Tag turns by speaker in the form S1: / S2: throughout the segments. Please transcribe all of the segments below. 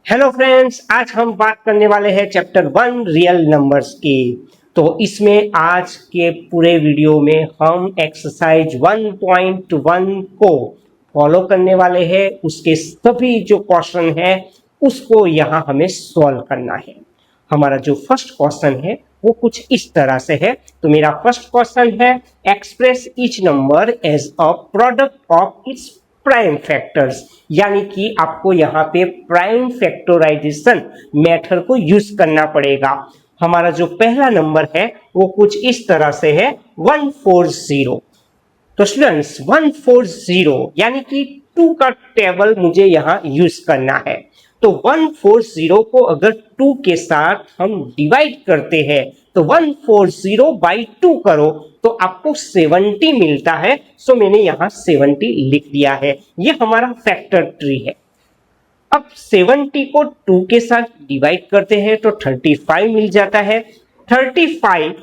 S1: Hello friends, आज हम बात करने वाले हैं चैप्टर 1 रियल नंबर्स की। तो इसमें आज के पूरे वीडियो में हम एक्सरसाइज 1.1 को फॉलो करने वाले हैं। उसके सभी जो क्वेश्चन है उसको यहाँ हमें सॉल्व करना है। हमारा जो फर्स्ट क्वेश्चन है वो कुछ इस तरह से है। तो मेरा फर्स्ट क्वेश्चन है, express each number as a product of its prime factors, यानी कि आपको यहाँ पे प्राइम फैक्टराइजेशन मेथड को यूज करना पड़ेगा। हमारा जो पहला नंबर है वो कुछ इस तरह से है 140। तो स्टूडेंट्स 140 यानी कि 2 का टेबल मुझे यहाँ यूज करना है। तो 140 को अगर 2 के साथ हम डिवाइड करते हैं तो 140 बाई 2 करो तो आपको 70 मिलता है। सो मैंने यहाँ 70 लिख दिया है। ये हमारा फैक्टर ट्री है। अब 70 को 2 के साथ डिवाइड करते हैं तो 35 मिल जाता है। 35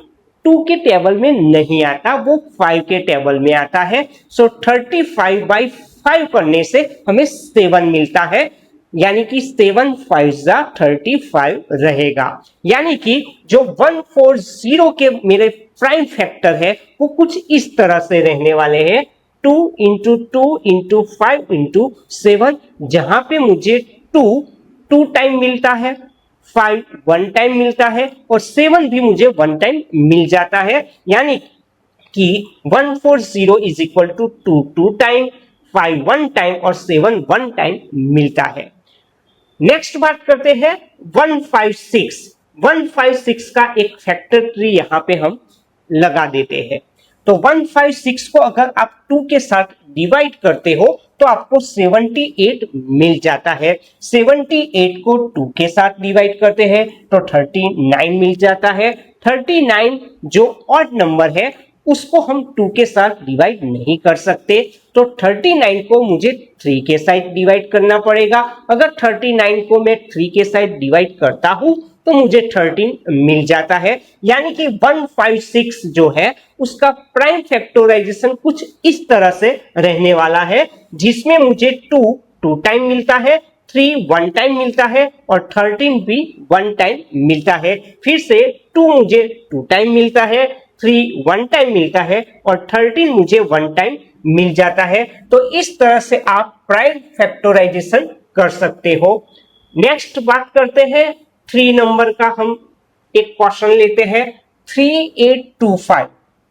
S1: 2 के टेबल में नहीं आता, वो 5 के टेबल में आता है। सो 35 बाई 5 करने से हमें 7 मिलता है, यानी कि 7 5 35 रहेगा। यानी कि जो 140 के मेरे प्राइम फैक्टर है वो कुछ इस तरह से रहने वाले हैं 2 इंटू 2 इंटू 5 इंटू 7, जहां पे मुझे 2 टाइम मिलता है, 5 1 टाइम मिलता है और 7 भी मुझे 1 टाइम मिल जाता है। यानी कि 140 is equal to 2 time, 5 1 time और 7 1 टाइम मिलता है। नेक्स्ट बात करते हैं 156। 156 का एक फैक्टर ट्री यहां पे हम लगा देते हैं। तो 156 को अगर आप 2 के साथ डिवाइड करते हो तो आपको 78 मिल जाता है। 78 को 2 के साथ डिवाइड करते हैं तो 39 मिल जाता है। 39 जो ऑड नंबर है उसको हम 2 के साथ डिवाइड नहीं कर सकते, तो 39 को मुझे 3 के साथ डिवाइड करना पड़ेगा। अगर 39 को मैं 3 के साथ डिवाइड करता हूं तो मुझे 13 मिल जाता है। यानी कि 156 जो है उसका प्राइम फैक्टराइजेशन कुछ इस तरह से रहने वाला है, जिसमें मुझे 2 टाइम मिलता है, 3 1 टाइम मिलता है और 13 भी 1 टाइम मिलता है। फिर से 2 मुझे 2 टाइम मिलता है, 3 1 टाइम मिलता है और 13 मुझे 1 टाइम मिल जाता है। तो इस तरह से आप प्राइम फैक्टराइजेशन कर सकते हो। नेक्स्ट बात करते हैं 3 नंबर का। हम एक क्वेश्चन लेते हैं 3825।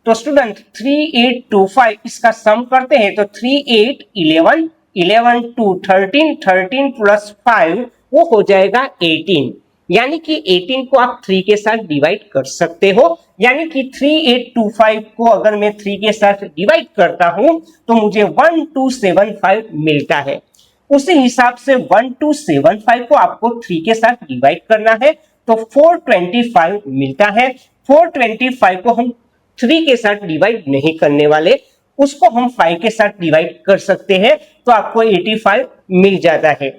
S1: तो स्टूडेंट 3825 इसका सम करते हैं तो 3 8 11 11 2 13 13 प्लस 5 वो हो जाएगा 18। यानी कि 18 को आप 3 के साथ डिवाइड कर सकते हो। यानी कि 3825 को अगर मैं 3 के साथ डिवाइड करता हूं तो मुझे 1275 मिलता है। उसी हिसाब से 1275 को आपको 3 के साथ डिवाइड करना है तो 425 मिलता है। 425 को हम 3 के साथ डिवाइड नहीं करने वाले, उसको हम 5 के साथ डिवाइड कर सकते हैं तो आपको 85 मिल जाता है।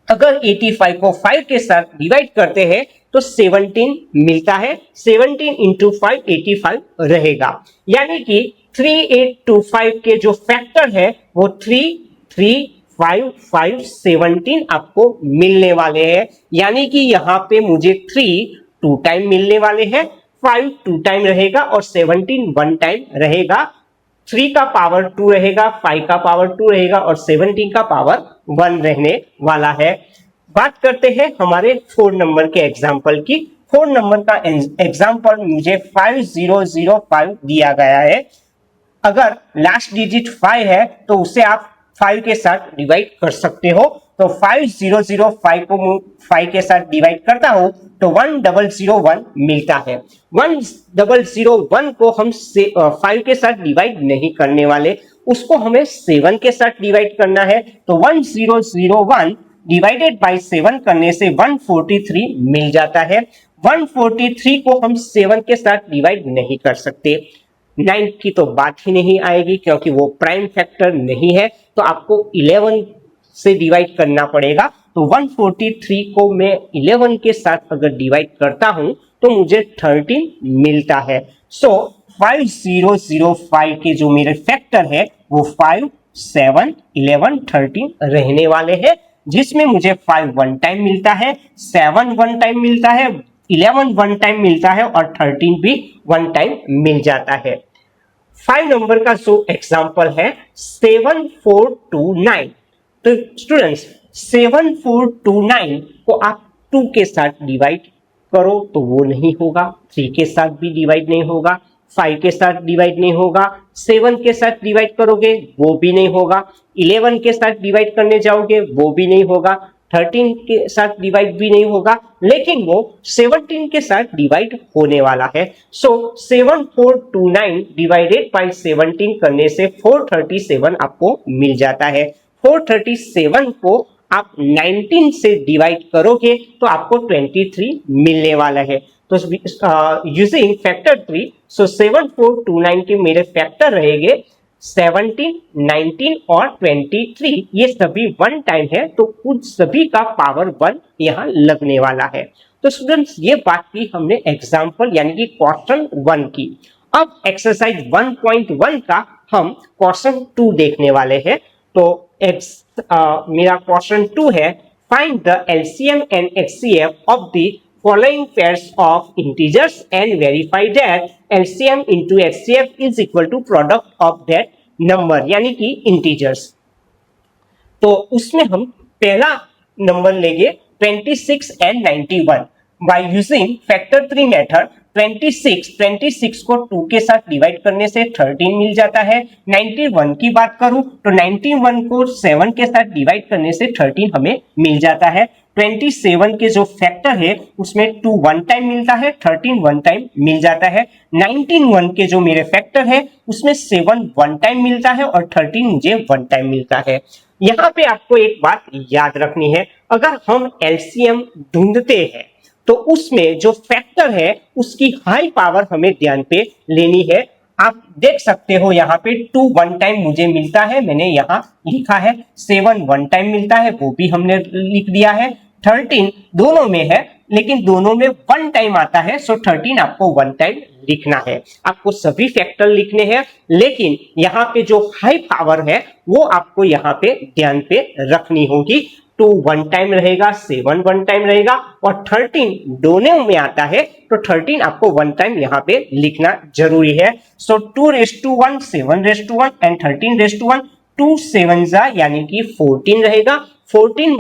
S1: अगर 85 को 5 के साथ डिवाइड करते हैं तो 17 मिलता है। 17 इंटू 5 85 रहेगा। यानी कि 3825 के जो फैक्टर है वो 3 3 5 5 17 आपको मिलने वाले हैं। यानी कि यहाँ पे मुझे 3 2 टाइम मिलने वाले हैं, 5 2 टाइम रहेगा और 17 1 टाइम रहेगा। 3 का पावर 2 रहेगा, 5 का पावर 2 रहेगा और 17 का पावर 1 रहने वाला है। बात करते हैं हमारे 4 नंबर के एग्जाम्पल की। 4 नंबर का एग्जाम्पल मुझे 5005 दिया गया है। अगर लास्ट डिजिट 5 है तो उसे आप 5 के साथ डिवाइड कर सकते हो। तो 5005 को 5 के साथ डिवाइड करता हूं तो 1001 मिलता है। 1001 को हम 5 के साथ डिवाइड नहीं करने वाले, उसको हमें 7 के साथ डिवाइड करना है। तो 1001 डिवाइडेड बाय 7 करने से 143 मिल जाता है। 143 को हम 7 के साथ डिवाइड नहीं कर सकते। 9 की तो बात ही नहीं आएगी क्योंकि वो प्राइम फैक्टर नहीं है, तो आपको 11 से डिवाइड करना पड़ेगा। तो 143 को मैं 11 के साथ अगर डिवाइड करता हूं तो मुझे 13 मिलता है। सो 5005 के जो मेरे फैक्टर है वो 5 7 11 13 रहने वाले हैं। जिसमें मुझे 5 वन टाइम मिलता है, 7 वन टाइम मिलता है, 11 वन टाइम मिलता है और 13 भी वन टाइम मिल जाता है। 5 नंबर का जो एग्जाम्पल है 7429। तो स्टूडेंट्स 7429 को आप 2 के साथ डिवाइड करो तो वो नहीं होगा, 3 के साथ भी डिवाइड नहीं होगा, 5 के साथ डिवाइड नहीं होगा, 7 के साथ डिवाइड करोगे वो भी नहीं होगा, 11 के साथ डिवाइड करने जाओगे वो भी नहीं होगा, 13 के साथ डिवाइड भी नहीं होगा, लेकिन वो 17 के साथ डिवाइड होने वाला है। सो 7429 डिवाइडेड बाय 17 करने से 437 आपको मिल जाता है। 437 को आप 19 से डिवाइड करोगे तो आपको 23 मिलने वाला है। तो यूजिंग फैक्टर 3, सो 7429 के मेरे फैक्टर रहेंगे 17, 19 और 23। ये सभी वन टाइम है तो उन सभी का पावर 1 यहाँ लगने वाला है। तो स्टूडेंट्स ये बात की हमने एग्जाम्पल यानी कि क्वेश्चन 1 की। अब एक्सरसाइज 1.1 का हम क्वेश्चन 2 देखने वाले हैं। तो मेरा क्वेश्चन 2 है, find the LCM and HCF of the following pairs of integers and verify that LCM into HCF is equal to product of that number, यानी कि integers। तो उसमें हम पहला नंबर लेंगे 26 and 91 by using factor 3 method. 26 को 2 के साथ डिवाइड करने से 13 मिल जाता है। 91 की बात करूं तो 91 को 7 के साथ डिवाइड करने से 13 हमें मिल जाता है। 27 के जो फैक्टर है उसमें 2 वन टाइम मिलता है, 13 वन टाइम मिल जाता है। 19 के जो मेरे फैक्टर है उसमें 7 वन टाइम मिलता है और 13 मुझे वन टाइम मिलता है। यहाँ पे आपको एक बात याद रखनी है, अगर हम एलसीएम ढूंढते हैं तो उसमें जो फैक्टर है उसकी हाई पावर हमें ध्यान पे लेनी है। आप देख सकते हो यहाँ पे 2 वन टाइम मुझे मिलता है, मैंने यहाँ लिखा है। 7 वन टाइम मिलता है वो भी हमने लिख दिया है। 13 दोनों में है लेकिन दोनों में वन टाइम आता है, सो 13 आपको वन टाइम लिखना है। आपको सभी फैक्टर लिखने हैं लेकिन यहाँ पे जो हाई पावर है वो आपको यहाँ पे ध्यान पे रखनी होगी। 2 वन टाइम रहेगा, 7 वन टाइम रहेगा और 13 दोनों में आता है तो 13 आपको वन टाइम यहाँ पे लिखना जरूरी है। सो 2:1, 7:1 एंड 13:1, 2 7 यानी कि 14 रहेगा। 14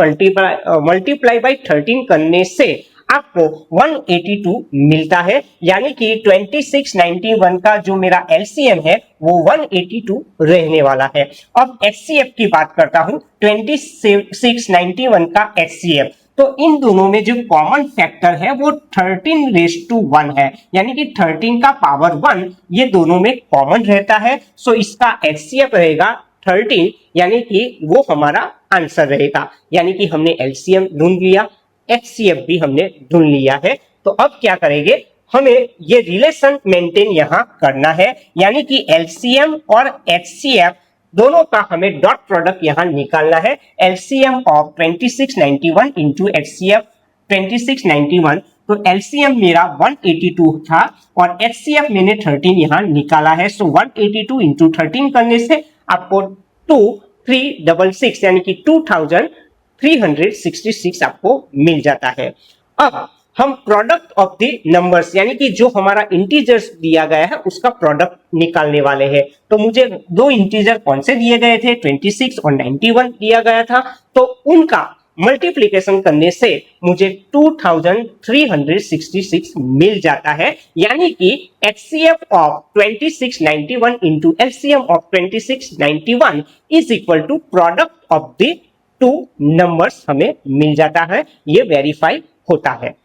S1: मल्टीप्लाई बाई 13 करने से आपको 182 मिलता है, यानी कि 2691 का जो मेरा एलसीएम है वो 182 रहने वाला है। अब एचसीएफ की बात करता हूं, 2691 का एचसीएफ। तो इन दोनों में जो कॉमन फैक्टर है वो 13:1 है, यानी कि 13 का पावर 1 ये दोनों में कॉमन रहता है। सो इसका एचसीएफ रहेगा 13, यानी कि वो हमारा आंसर रहेगा। यानी कि हमने एलसीएम ढूंढ लिया, एचसीएफ भी हमने ढूंढ लिया है। तो अब क्या करेंगे, हमें ये रिलेशन मेंटेन यहाँ करना है, यानी कि एलसीएम और एचसीएफ दोनों का हमें डॉट प्रोडक्ट यहाँ निकालना है। एलसीएम ऑफ 2691 इंटू एचसीएफ 2691, तो एलसीएम मेरा 182 था और एचसीएफ मैंने 13 यहाँ निकाला है। सो 182 इंटू 13 करने से आपको 2366 यानी कि 2366 आपको मिल जाता है। अब हम प्रोडक्ट ऑफ द नंबर्स यानी कि जो हमारा इंटीजर्स दिया गया है उसका प्रोडक्ट निकालने वाले हैं। तो मुझे दो इंटीजर कौन से दिए गए थे, 26 और 91 दिया गया था, तो उनका मल्टीप्लीकेशन करने से मुझे 2366 मिल जाता है। यानी कि HCF of 2691 into LCM of 2691 is equal to product of the two numbers हमें मिल जाता है, ये वेरीफाई होता है।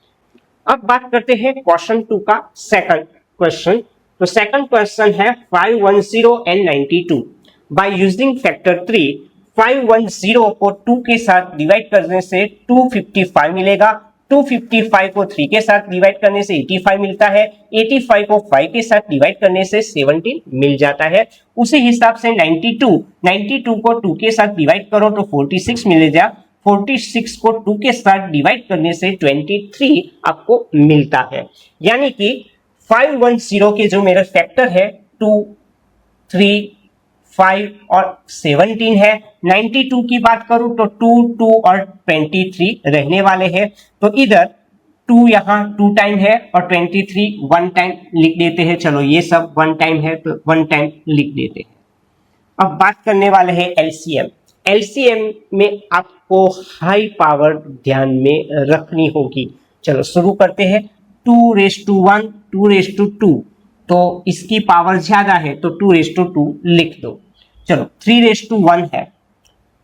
S1: अब बात करते हैं क्वेश्चन 2 का सेकंड क्वेश्चन। तो सेकंड क्वेश्चन है 510 and 92 बाय यूजिंग फैक्टर 3। 510 को 2 के साथ डिवाइड करने से 255 मिलेगा, 255 को 3 के साथ डिवाइड करने से 85 मिलता है, 85 को 5 के साथ डिवाइड करने से 17 मिल जाता है। उसी हिसाब से 92 को 2 के साथ डिवाइड करो तो 46 मिलेगा, 46 को 2 के साथ डिवाइड करने से 23 आपको मिलता है। यानी कि 510 के जो मेरा फैक्टर है 2, 3, 5 और 17 है। 92 की बात करूं तो 2, 2 और 23 रहने वाले हैं, तो इधर 2 यहाँ 2 टाइम है और 23 1 टाइम लिख देते हैं। चलो ये सब 1 टाइम है तो 1 टाइम लिख देते हैं। अब बात करने वाले हैं एलसीएम। एलसीएम में आपको हाई पावर ध्यान में रखनी होगी। चलो शुरू करते हैं। 2:1, 2:2, तो इसकी पावर ज्यादा है तो 2:2 लिख दो। चलो 3:1 है,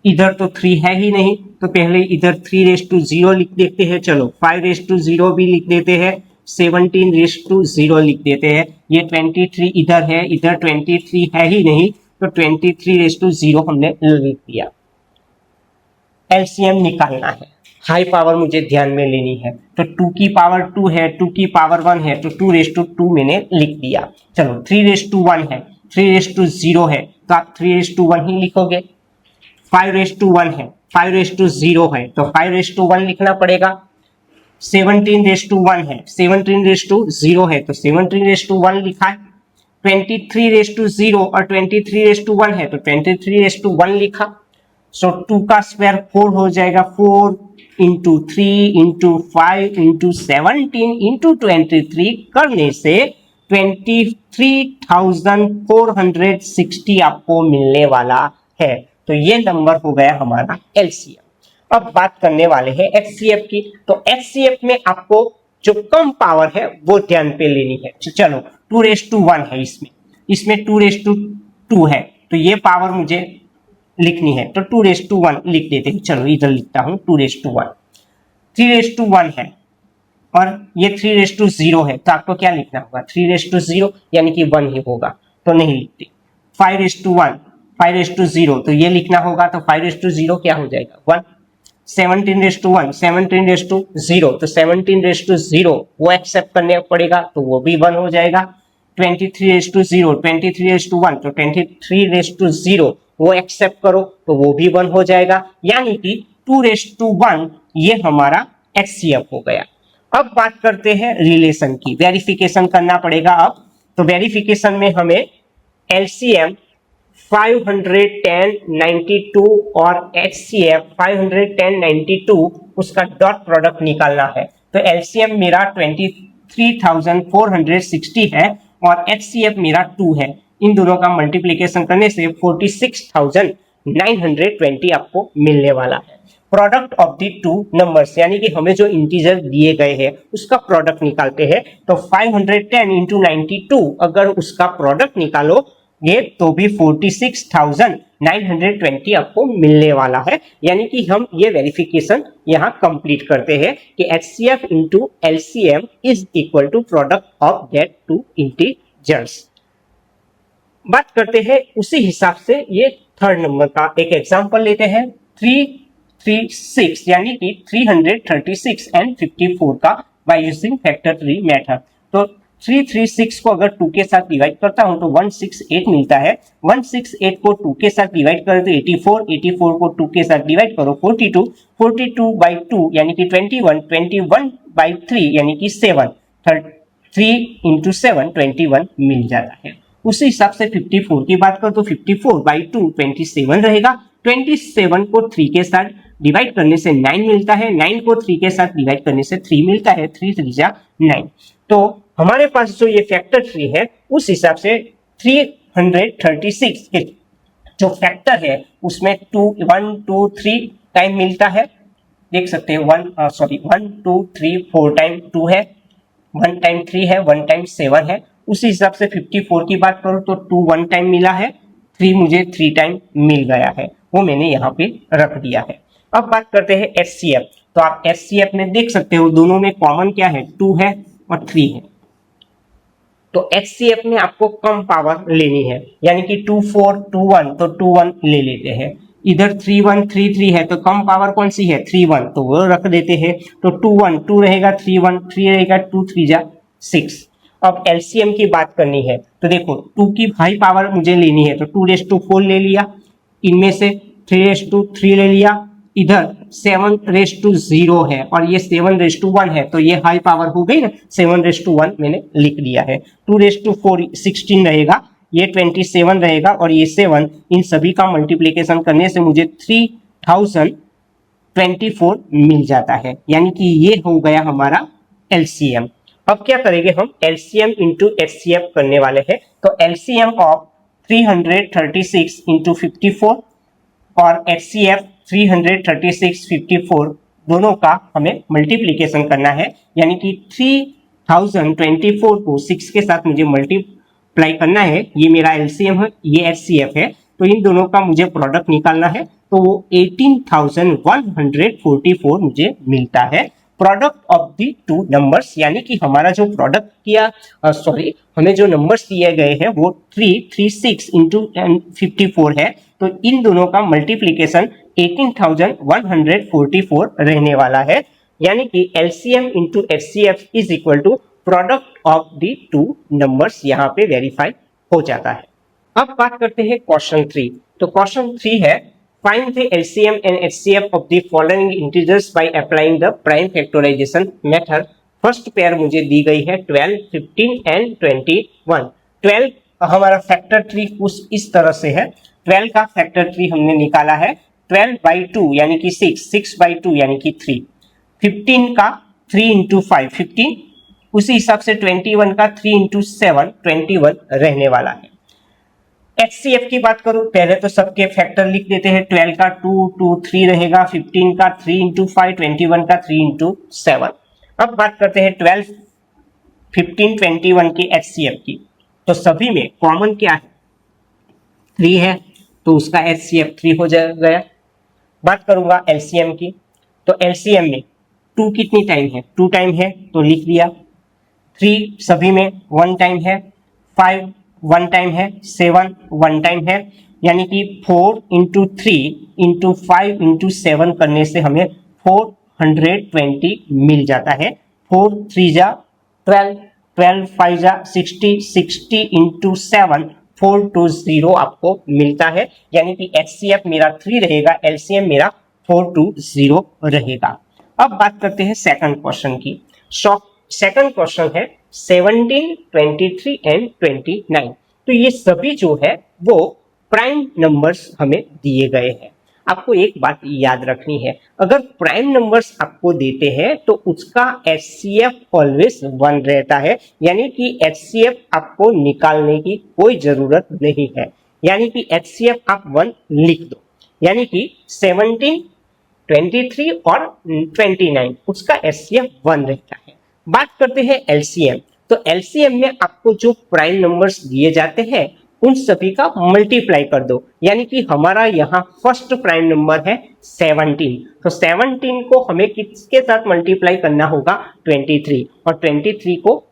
S1: इधर तो 3 है ही नहीं तो पहले इधर 3:0 लिख देते हैं। चलो 5:0 भी लिख देते हैं, 17:0 लिख देते हैं। ये 23 इधर है, इधर 23 है ही नहीं तो 23:0 हमने लिख दिया। एलसीएम निकालना है, हाई पावर मुझे ध्यान में लेनी है, तो 2 की पावर 2 है, 2 की पावर 1 है, तो 2:2 मैंने लिख दिया। चलो 3:1 है, 3:0 है तो आप 3:1 ही लिखोगे। 5:1 है, 5:0 है तो 5:1 लिखना पड़ेगा। 17:1 है, 17:0 है तो 17:1 लिखा है। 23:0 और 23:1 है तो 23:1 लिखा। सो 2 का स्क्वायर 4 हो जाएगा, 4 इंटू 3 इंटू 5 इंटू 17 इंटू 23 करने से 23,460 आपको मिलने वाला है। तो ये नंबर हो गया हमारा एलसीएम। अब बात करने वाले हैं एचसीएफ की। तो एचसीएफ में आपको जो कम पावर है वो ध्यान पे लेनी है। चलो 2:1 है, इसमें 2:2 है तो ये पावर मुझे लिखनी है तो 2:1 लिख देते हैं। चलो इधर लिखता हूं 2:1। 3:1 है और ये 3:0 है तो आपको क्या लिखना होगा, 3:0 यानी कि 1 ही होगा तो नहीं लिखते। 5:1, 5:0 तो ये लिखना होगा तो 5:0 क्या हो जाएगा 1। 17:1, 17:0 तो 17:0 वो एक्सेप्ट करने पड़ेगा तो वो भी 1 हो जाएगा। 23:0, 23:1 तो 23:0 वो एक्सेप्ट करो तो वो भी 1 हो जाएगा, यानी कि 2:1 ये हमारा एचसीएफ हो गया। अब बात करते हैं रिलेशन की, वेरिफिकेशन करना पड़ेगा। अब तो वेरिफिकेशन में हमें एलसीएम 510, 92 और एचसीएफ 510, 92 उसका डॉट प्रोडक्ट निकालना है। तो एलसीएम मेरा 23,460 है और एचसीएफ मेरा 2 है। इन दोनों का मल्टीप्लीकेशन करने से 46,920 आपको मिलने वाला है। Product of the two numbers, यानी कि हमें जो इंटीजर दिए गए हैं उसका प्रोडक्ट निकालते हैं। तो 510 इंटू 92 अगर उसका प्रोडक्ट निकालोगे तो भी 46,920 आपको मिलने वाला है। यानी कि हम ये वेरिफिकेशन यहाँ कंप्लीट करते हैं कि HCF into LCM is equal to product of that two integers. बात करते हैं उसी हिसाब से ये थर्ड नंबर का एक एग्जांपल लेते हैं। 336 यानी कि 336 एंड 54 का by using factor tree method. तो 336 को अगर 2 के साथ डिवाइड करता हूं तो 168 मिलता है। 168 को 2 के साथ डिवाइड करें तो 84, 84 को 2 के साथ डिवाइड करो 42, 42 बाई 2 यानी कि 21, 21 बाई 3 यानी कि 7, 3 इंटू 7 21 मिल जाता है। उसी हिसाब से 54 की बात करो तो 54 बाई 2 27 रहेगा। 27 को 3 के साथ डिवाइड करने से 9 मिलता है, 9 को 3 के साथ डिवाइड करने से 3 मिलता है, 3 3 जा 9। तो हमारे पास जो ये फैक्टर ट्री है उस हिसाब से 336 के जो फैक्टर है उसमें 1 2 3 टाइम मिलता है। देख सकते हैं 1 2 3 4 टाइम 2 है, 1 टाइम 3 है, 1 टाइम 7 है। उसी हिसाब से 54 की बात करूं तो 2 1 टाइम मिला है, 3 मुझे 3 टाइम मिल गया है, वो मैंने यहाँ पे रख दिया है। अब बात करते हैं एचसीएफ। तो आप एचसीएफ में देख सकते हो दोनों में कॉमन क्या है, 2 है और 3 है। तो एचसीएफ में आपको कम पावर लेनी है, यानी कि 2 4 2 1 तो 2 1 ले लेते हैं। इधर 3 1 3 3 है तो कम पावर कौन सी है 3 1 तो वो रख देते हैं। तो 2 1 2 रहेगा, 3 1 3 रहेगा, 2 3 जा 6। अब एलसीएम की बात करनी है तो देखो 2 की हाई पावर मुझे लेनी है तो 2:4 ले लिया, इनमें से 3:3 ले लिया, इधर 7:0 है और ये 7:1 है तो ये हाई पावर हो गई ना, 7:1 मैंने लिख दिया है। 2:4 16 रहेगा, ये 27 रहेगा और ये 7, इन सभी का मल्टीप्लीकेशन करने से मुझे 3024 मिल जाता है, यानी कि ये हो गया हमारा एलसीएम। अब क्या करेंगे हम, एलसीएम इंटू एचसीएफ करने वाले हैं। तो एलसीएम ऑफ 336 इंटू 54 और एचसीएफ 336 54 दोनों का हमें मल्टीप्लीकेशन करना है, यानी कि 3024 को 6 के साथ मुझे मल्टीप्लाई करना है। ये मेरा एलसीएम है, ये एचसीएफ है, तो इन दोनों का मुझे प्रोडक्ट निकालना है। तो वो 18,144 मुझे मिलता है, product of the two numbers, यानी कि हमारा जो प्रोडक्ट किया हमें जो नंबर्स दिए गए हैं वो 336 इंटू 54 है, तो इन दोनों का मल्टीप्लीकेशन 18,144 रहने वाला है, यानी कि LCM into HCF is equal to product of the two numbers, यहाँ पे वेरीफाई हो जाता है। अब बात करते हैं क्वेश्चन 3। तो क्वेश्चन 3 है, find the LCM and HCF of the following integers by applying the prime factorization method। First pair मुझे दी गई है 12, 15 एंड 21। 12 हमारा फैक्टर ट्री कुछ इस तरह से है। 12 का फैक्टर ट्री हमने निकाला है 12/2 यानी कि 6, 6/2 यानी कि 3। 15 का 3 इंटू 5 15, उसी हिसाब से 21 का 3 इंटू 7 21 रहने वाला है। एचसीएफ की बात करूं, पहले तो सबके फैक्टर लिख देते हैं। 12 का 2 2 3 रहेगा, 15 का 3 इंटू 5, 21 का 3 इंटू 7। अब बात करते हैं 12, 15, 21 की एचसीएफ की। तो सभी में कॉमन क्या है, 3 है, तो उसका एचसीएफ 3 हो गया। बात करूंगा एलसीएम की, तो एलसीएम में 2 कितनी टाइम है, 2 टाइम है तो लिख दिया। 3 सभी में 1 टाइम है, 5 1 टाइम है, 7 1 टाइम है, यानी कि 4 इंटू 3 इंटू 5 इंटू 7 करने से हमें 420 मिल जाता है। 4 3 जा 12, 12 5 जा 60, 60 इंटू 7 420 आपको मिलता है, यानी कि एचसीएफ मेरा 3 रहेगा, एलसीएम मेरा 420 रहेगा। अब बात करते हैं सेकंड क्वेश्चन की। सेकंड क्वेश्चन है 17, 23 एंड 29। तो ये सभी जो है वो प्राइम नंबर्स हमें दिए गए हैं। आपको एक बात याद रखनी है, अगर प्राइम नंबर्स आपको देते हैं तो उसका एचसीएफ ऑलवेज 1 रहता है, यानी कि एचसीएफ आपको निकालने की कोई जरूरत नहीं है, यानी कि एचसीएफ आप 1 लिख दो, यानी कि 17, 23 और 29 उसका एचसीएफ 1 रहता है। बात करते हैं एलसीएम। तो एलसीएम में आपको जो प्राइम नंबर्स दिए जाते हैं उन सभी का मल्टीप्लाई कर दो, यानी कि हमारा यहाँ फर्स्ट प्राइम नंबर है 17, तो 17 को हमें किसके साथ मल्टीप्लाई करना होगा, 23, और 23 को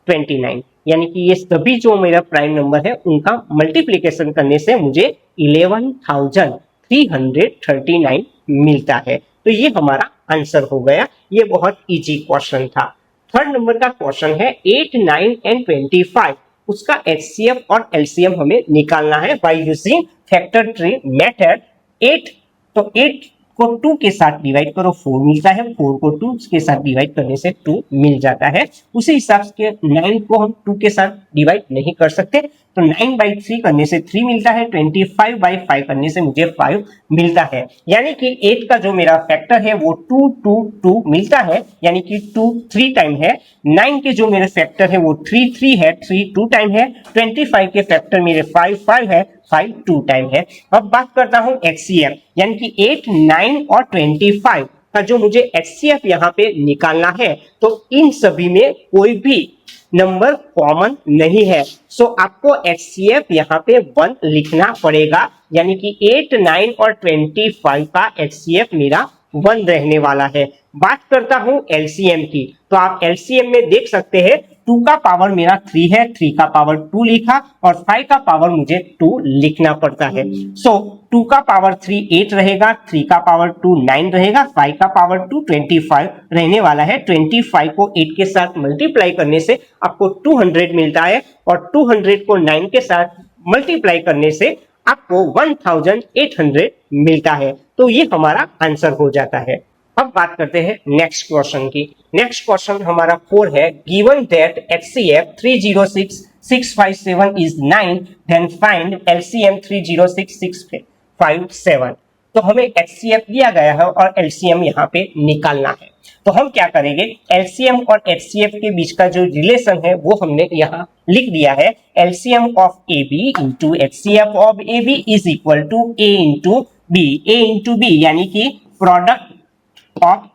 S1: 29, यानी कि ये सभी जो मेरा प्राइम नंबर है उनका मल्टीप्लीकेशन करने से मुझे 11,339 मिलता है। तो ये हमारा आंसर हो गया। ये बहुत इजी क्वेश्चन था। थर्ड नंबर का क्वेश्चन है 8, 9 एंड 25। उसका एचसीएफ और एलसीएम हमें निकालना है by using factor tree method. 8, तो 8 को 2 के साथ डिवाइड करो 4 मिलता है, 4 को 2 के साथ डिवाइड करने से 2 मिल जाता है। उसी हिसाब से 9 को हम 2 के साथ डिवाइड नहीं कर सकते, तो 9/3 करने से 3 मिलता है, 25/5 करने से मुझे 5 मिलता है, यानी कि 8 का जो मेरा फैक्टर है वो 2 2 2 मिलता है, यानी कि 2 3 टाइम है। 9 के जो मेरे फैक्टर है वो 3 3 है, 3 2 टाइम है। 25 के फैक्टर मेरे 5 5 है, 5 2 टाइम है। अब बात करता हूं एचसीएफ, यानी कि 8, 9 और 25 का जो मुझे एचसीएफ यहाँ पे निकालना है, तो इन सभी में कोई भी नंबर कॉमन नहीं है, सो आपको एचसीएफ यहाँ पे 1 लिखना पड़ेगा, यानी कि 8, 9 और 25 का एचसीएफ मेरा 1 रहने वाला है। बात करता हूं एलसीएम की, तो आप एलसीएम में देख सकते हैं 2 का पावर मेरा 3 है, 3 का पावर 2 लिखा, और 5 का पावर मुझे 2 लिखना पड़ता है। सो 2 का पावर 3 8 रहेगा, 3 का पावर 2 9 रहेगा, 5 का पावर 2 25 रहने वाला है। 25 को 8 के साथ मल्टीप्लाई करने से आपको 200 मिलता है, और 200 को 9 के साथ मल्टीप्लाई करने से आपको 1800 मिलता है। तो ये हमारा आंसर हो जाता है। अब बात करते हैं नेक्स्ट क्वेश्चन की। नेक्स्ट क्वेश्चन हमारा 4 है, given that HCF 306657 is 9, then find LCM 306657। तो हमें HCF दिया गया है और LCM यहाँ पे निकालना है। तो हम क्या करेंगे, LCM और HCF के बीच का जो रिलेशन है वो हमने यहाँ लिख दिया है। LCM of AB into HCF of AB is equal to A into B। A into B यानी कि प्रोडक्ट ऑफ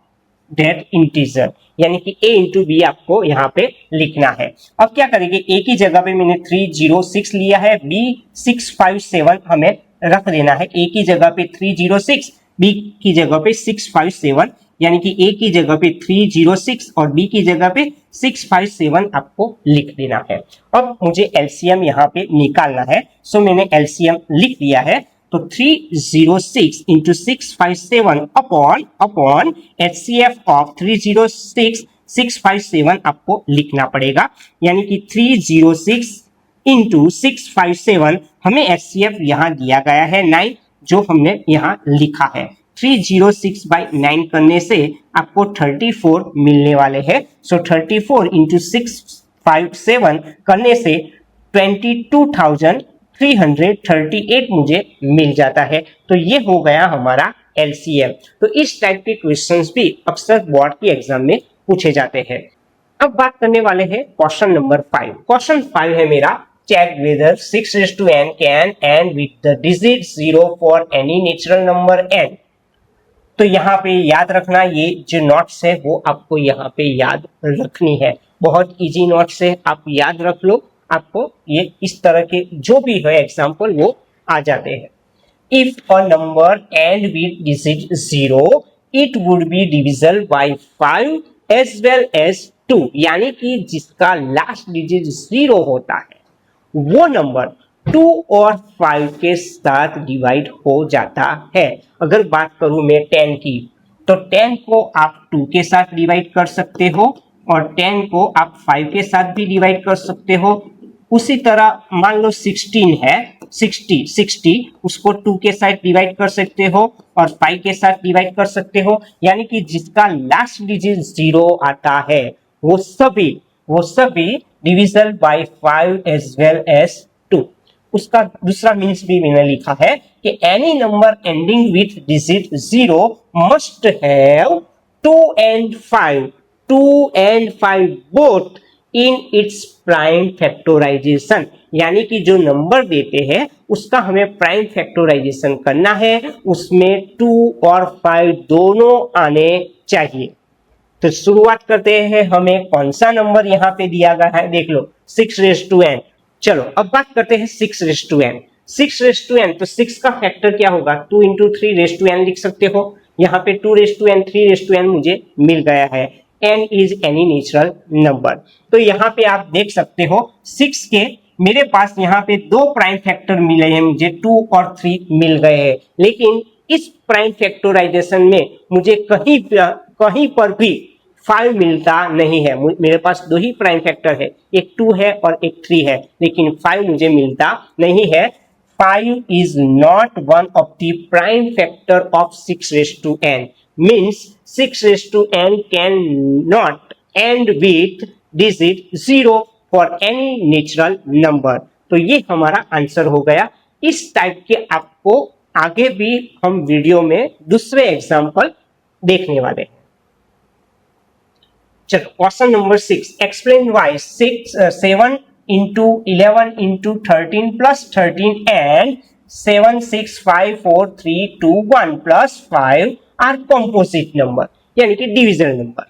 S1: दैट इंटीजर, यानी कि A इंटू बी आपको यहाँ पे लिखना है। अब क्या करेंगे, A की जगह पे मैंने 306 लिया है, B 657 हमें रख देना है। A की जगह पे 306, B की जगह पे 657, यानी कि A की जगह पे 306 और B की जगह पे 657 आपको लिख देना है। अब मुझे LCM यहाँ पे निकालना है, सो मैंने LCM लिख दिया है। तो 306 इंटू 657 अपॉन HCF ऑफ 306 657 आपको लिखना पड़ेगा, यानी कि 306 इंटू 657 हमें HCF यहाँ दिया गया है 9, जो हमने यहाँ लिखा है। 306 बाई 9 करने से आपको 34 मिलने वाले हैं। सो 34 इंटू 657 करने से 22,338 मुझे मिल जाता है। तो ये हो गया हमारा LCM। तो इस टाइप के क्वेश्चंस भी अक्सर बोर्ड के एग्जाम में पूछे जाते हैं। अब बात करने वाले हैं क्वेश्चन नंबर 5। क्वेश्चन 5 है मेरा, check whether 6n can end with the digit 0 for any natural number n। तो यहाँ पे याद रखना, ये जो नोट्स है वो आपको यहाँ पे याद रखनी है। बहुत इजी नोट्स है, आप याद रख लो, आपको ये इस तरह के जो भी है एग्जाम्पल वो आ जाते हैं। If a number end with digit 0 it would be divisible by 5 as well as 2, यानी कि जिसका लास्ट डिजिट 0 होता है वो नंबर 2 और 5 के साथ डिवाइड हो जाता है। अगर बात करूं मैं 10 की, तो 10 को आप 2 के साथ डिवाइड कर सकते हो और 10 को आप 5 के साथ भी डिवाइड कर सकते हो। उसी तरह मान लो 16 है, 60 उसको 2 के साथ डिवाइड कर सकते हो और 5 के साथ डिवाइड कर सकते हो, यानी कि जिसका लास्ट डिजिट 0 आता है वो सभी divisible by 5 as well as 2। उसका दूसरा मीन्स भी मैंने लिखा है कि any number ending with digit 0 must have 2 and 5 both in its prime factorisation, यानी कि जो नंबर देते हैं उसका हमें प्राइम फैक्टराइजेशन करना है, उसमें 2 और 5 दोनों आने चाहिए। तो शुरुआत करते हैं, हमें कौन सा नंबर यहाँ पे दिया गया है, देख लो 6n। चलो अब बात करते हैं 6n। 6n तो 6 का फैक्टर क्या होगा, 2 इंटू 3n लिख सकते हो। यहाँ पे 2n 3n मुझे मिल गया है। n is any natural number. तो यहाँ पे आप देख सकते हो 6 के मेरे पास यहाँ पे 2 प्राइम फैक्टर मिले हैं, मुझे 2 और 3 मिल गए हैं, लेकिन इस प्राइम फैक्टराइजेशन में मुझे कहीं पर भी 5 मिलता नहीं है। मेरे पास 2 ही प्राइम फैक्टर है, एक 2 है और एक 3 है, लेकिन 5 मुझे मिलता नहीं है। 5 is not one of the prime factor of 6n, means 6n cannot end with digit 0 for any natural number। तो ये हमारा आंसर हो गया। इस टाइप के आपको आगे भी हम वीडियो में दूसरे एग्जाम्पल देखने वाले हैं। चलो question number 6, explain why 7 into 11 into 13 plus 13 and 7 6 5 4 3 2 1 plus 5 are composite number, यानी कि डिविजन नंबर।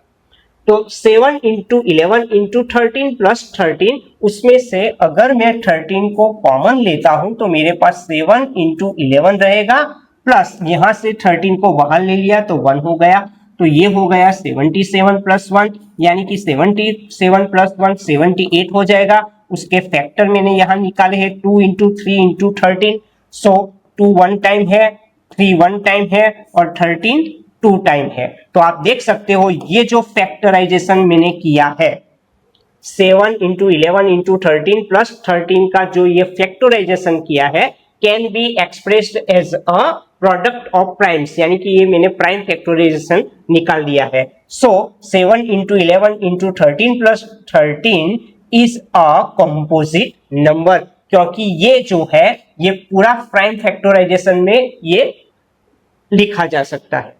S1: तो 7 into 11 into 13 plus 13, उसमें से अगर मैं 13 को कॉमन लेता हूं तो मेरे पास 7 into 11 रहेगा, प्लस यहां से 13 को बाहर ले लिया तो 1 हो गया, तो ये हो गया 77 प्लस 1, यानी कि 77 प्लस 1 78 हो जाएगा। उसके फैक्टर मैंने यहाँ निकाले हैं 2 इंटू 3 इंटू 13। सो 2 1 टाइम है, 3 1 टाइम है और 13 2 टाइम है। तो आप देख सकते हो ये जो फैक्टराइजेशन मैंने किया है 7 इंटू 11 इंटू 13 प्लस 13 का जो ये फैक्टराइजेशन किया है can be expressed as a product of primes, यानी कि ये मैंने प्राइम फैक्टराइजेशन निकाल दिया है। So 7 into 11 into 13 plus 13 is a composite number, क्योंकि ये जो है ये पूरा प्राइम फैक्टराइजेशन में ये लिखा जा सकता है।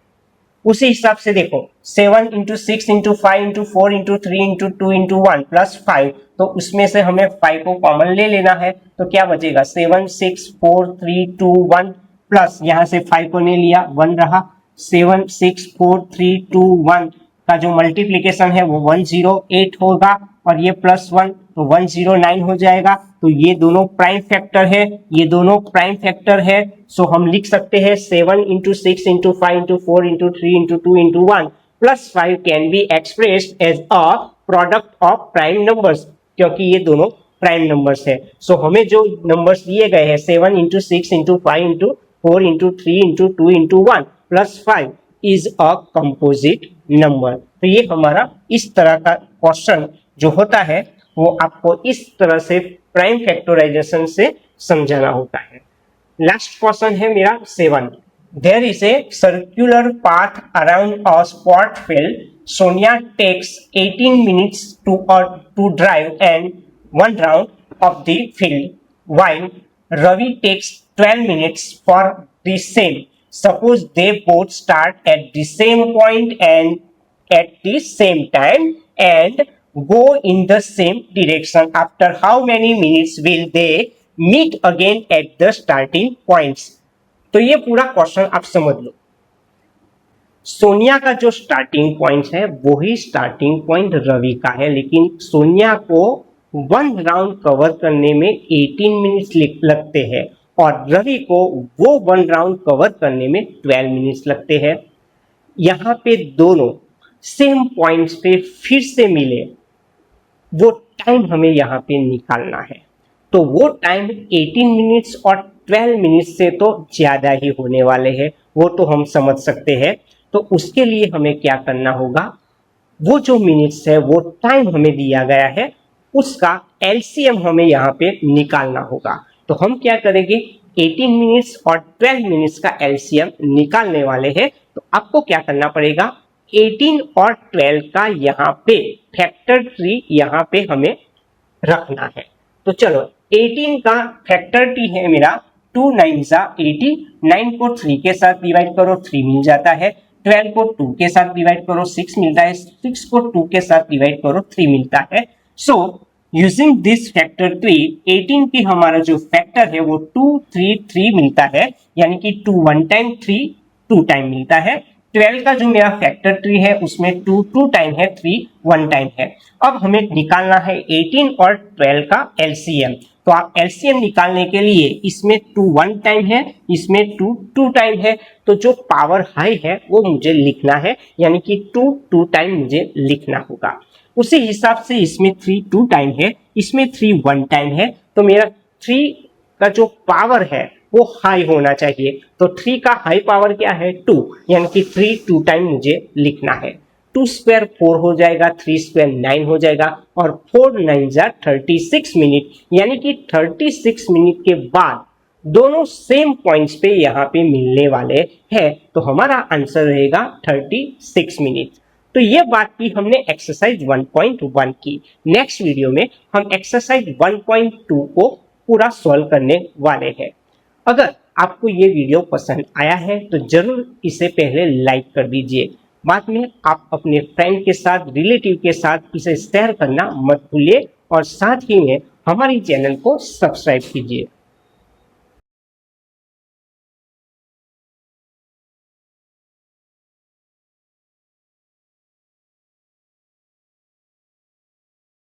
S1: उसी हिसाब से देखो 7 into 6 into 5 into 4 into 3 into 2 into 1 plus 5, तो उसमें से हमें 5 को कॉमन ले लेना है, तो क्या बचेगा 7 6 4 3 2 1 प्लस यहां से 5 को नहीं लिया 1 रहा, 7 6 4 3 2 1 का जो मल्टीप्लीकेशन है वो 108 होगा और ये प्लस 1 तो 109 हो जाएगा। तो ये दोनों प्राइम फैक्टर है, ये दोनों प्राइम फैक्टर है। सो हम लिख सकते हैं 7 into 6 into 5 into 4 into 3 into 2 into 1 plus 5 can be expressed as a product of prime numbers, क्योंकि ये दोनों प्राइम नंबर्स है। सो हमें जो नंबर्स दिए गए हैं 7 into 6 into 5 into 4 into 3 into 2 into 1 plus 5 is a composite number. तो ये हमारा इस तरह का क्वेश्चन जो होता है वो आपको इस तरह से प्राइम फैक्टराइजेशन से समझाना होता है। लास्ट क्वेश्चन है मेरा 7। There is a circular path around a spot field, Sonia takes 18 minutes to drive and 1 round of the field while Ravi takes 12 minutes for the same. Suppose they both start at the same point and at the same time and go in the same direction. After how many minutes will they meet again at the starting points? तो ये पूरा question आप समझ लो। सोनिया का जो starting point है वही starting point Ravi का है, लेकिन सोनिया को 1 राउंड कवर करने में 18 मिनट्स लगते हैं और रवि को वो 1 राउंड कवर करने में 12 मिनट्स लगते हैं। यहाँ पे दोनों सेम पॉइंट्स पे फिर से मिले, वो टाइम हमें यहाँ पे निकालना है। तो वो टाइम 18 मिनट्स और 12 मिनट्स से तो ज़्यादा ही होने वाले हैं, वो तो हम समझ सकते हैं। तो उसके लिए हमें क्या करना होगा, वो जो मिनट्स है वो टाइम हमें दिया गया है उसका एलसीएम हमें यहाँ पे निकालना होगा। तो हम क्या करेंगे 18 मिनट्स और 12 मिनट्स का एलसीएम निकालने वाले हैं। तो आपको क्या करना पड़ेगा 18 और 12 का यहाँ पे फैक्टर 3 यहाँ पे हमें रखना है। तो चलो 18 का फैक्टर टी है मेरा 2 9 सा 80, 9 को 3 के साथ डिवाइड करो 3 मिल जाता है, 12 को 2 के साथ डिवाइड करो 6 मिलता है, 6 को 2 के साथ डिवाइड करो 3 मिलता है। सो यूजिंग दिस फैक्टर 3, 18 की हमारा जो फैक्टर है वो 2 3 3 मिलता है, यानी कि 2 1 टाइम 3 2 टाइम मिलता है। 12 का जो मेरा फैक्टर 3 है उसमें 2 2 टाइम है, 3 1 टाइम है। अब हमें निकालना है 18 और 12 का एलसीएम। तो आप एलसीएम निकालने के लिए इसमें 2 1 टाइम है, इसमें 2 2 टाइम है, तो जो पावर हाई है वो मुझे लिखना है, यानी कि 2 2 टाइम मुझे लिखना होगा। उसी हिसाब से इसमें 3 2 टाइम है, इसमें 3 1 टाइम है, तो मेरा 3 का जो पावर है वो हाई होना चाहिए। तो 3 का हाई पावर क्या है 2, यानी कि 3 2 टाइम मुझे लिखना है। 2 स्क्वायर 4 हो जाएगा, 3 स्क्वायर 9 हो जाएगा और 4 9 जा 36 मिनट, यानी कि 36 मिनट के बाद दोनों सेम पॉइंट्स पे यहाँ पे मिलने वाले हैं। तो हमारा आंसर रहेगा 36 मिनट। तो ये बात की हमने एक्सरसाइज 1.1 की। नेक्स्ट वीडियो में हम एक्सरसाइज 1.2 को पूरा सॉल्व करने वाले हैं। अगर आपको ये वीडियो पसंद आया है तो जरूर इसे पहले लाइक कर दीजिए, बाद में आप अपने फ्रेंड के साथ रिलेटिव के साथ इसे शेयर करना मत भूलिए और साथ ही में हमारी चैनल को सब्सक्राइब कीजिए।